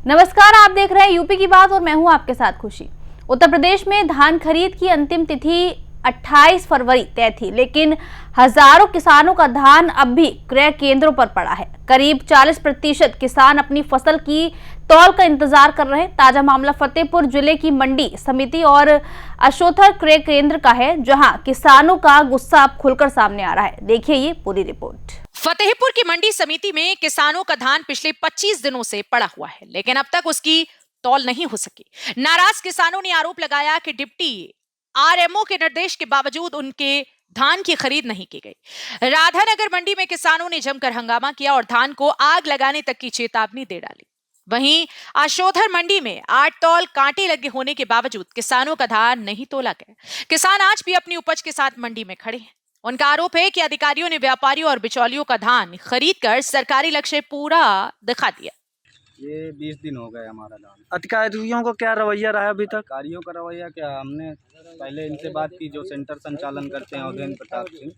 नमस्कार, आप देख रहे हैं यूपी की बात और मैं हूं आपके साथ खुशी। उत्तर प्रदेश में धान खरीद की अंतिम तिथि 28 फरवरी तय थी, लेकिन हजारों किसानों का धान अब भी क्रय केंद्रों पर पड़ा है। करीब 40% किसान अपनी फसल की तौल का इंतजार कर रहे हैं। ताजा मामला फतेहपुर जिले की मंडी समिति और अशोथर क्रय केंद्र का है, जहां किसानों का गुस्सा अब खुलकर सामने आ रहा है। देखिए ये पूरी रिपोर्ट। फतेहपुर की मंडी समिति में किसानों का धान पिछले 25 दिनों से पड़ा हुआ है, लेकिन अब तक उसकी तौल नहीं हो सकी। नाराज किसानों ने आरोप लगाया कि डिप्टी आरएमओ के निर्देश के बावजूद उनके धान की खरीद नहीं की गई। राधानगर मंडी में किसानों ने जमकर हंगामा किया और धान को आग लगाने तक की चेतावनी दे डाली। वहीं आशोधर मंडी में 8 तौल कांटे लगे होने के बावजूद किसानों का धान नहीं तोला गया। किसान आज भी अपनी उपज के साथ मंडी में खड़े हैं। उनका आरोप है कि अधिकारियों ने व्यापारियों और बिचौलियों का धान खरीदकर सरकारी लक्ष्य पूरा दिखा दिया। ये 20 दिन हो गए हमारा धान। अधिकारियों को क्या रवैया रहा अभी तक? अधिकारियों का रवैया क्या, हमने पहले इनसे बात की, जो सेंटर संचालन करते हैं उदयन प्रताप सिंह,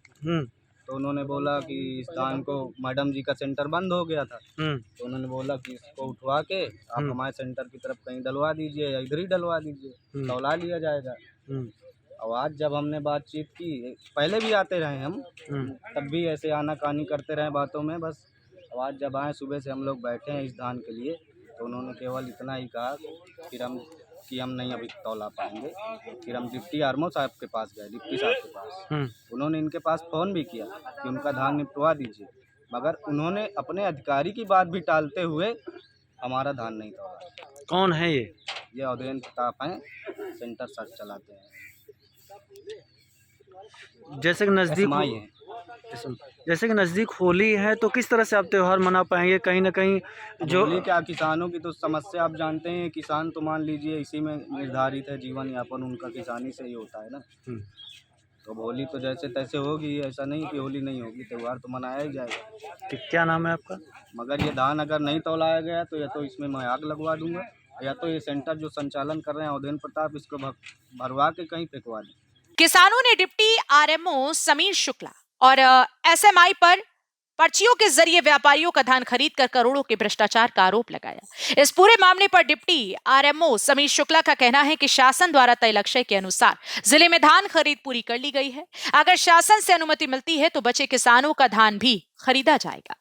तो उन्होंने बोला कि इस धान को, मैडम जी का सेंटर बंद हो गया था, तो उन्होंने बोला कि इसको उठवा के आप हमारे सेंटर की तरफ कहीं डलवा दीजिए या इधर ही डलवा दीजिए, तौला लिया जाएगा। अब आज जब हमने बातचीत की, पहले भी आते रहे हम, तब भी ऐसे आनाकानी करते रहे बातों में, बस अब आज जब आए, सुबह से हम लोग बैठे हैं इस धान के लिए, तो उन्होंने केवल इतना ही कहा फिर हम नहीं अभी तौला पाएंगे। फिर हम डिप्टी आरएमओ साहब के पास गए, डिप्टी साहब के पास। उन्होंने इनके पास फ़ोन भी किया कि उनका धान निपटवा दीजिए, मगर उन्होंने अपने अधिकारी की बात भी टालते हुए हमारा धान नहीं तौला। कौन है ये? ये उदयन प्रताप हैं, सेंटर सर्च चलाते हैं। जैसे कि नज़दीक होली है, तो किस तरह से आप त्यौहार मना पाएंगे? कहीं ना कहीं जो होली क्या, किसानों की तो समस्या आप जानते हैं, किसान तो मान लीजिए इसी में निर्धारित है, जीवन यापन उनका किसानी से ही होता है ना। तो होली तो जैसे तैसे होगी, ऐसा नहीं कि होली नहीं होगी, त्यौहार तो मनाया ही जाएगा। क्या नाम है आपका? मगर ये धान अगर नहीं तौलाया गया तो या तो इसमें मैं आग लगवा दूंगा, या तो ये सेंटर जो संचालन कर रहे हैं उदयन प्रताप, इसको भरवा के कहीं फेंकवा दें। किसानों ने डिप्टी आरएमओ समीर शुक्ला और एसएमआई पर पर्चियों के जरिए व्यापारियों का धान खरीदकर करोड़ों के भ्रष्टाचार का आरोप लगाया। इस पूरे मामले पर डिप्टी आरएमओ समीर शुक्ला का कहना है कि शासन द्वारा तय लक्ष्य के अनुसार जिले में धान खरीद पूरी कर ली गई है। अगर शासन से अनुमति मिलती है तो बचे किसानों का धान भी खरीदा जाएगा।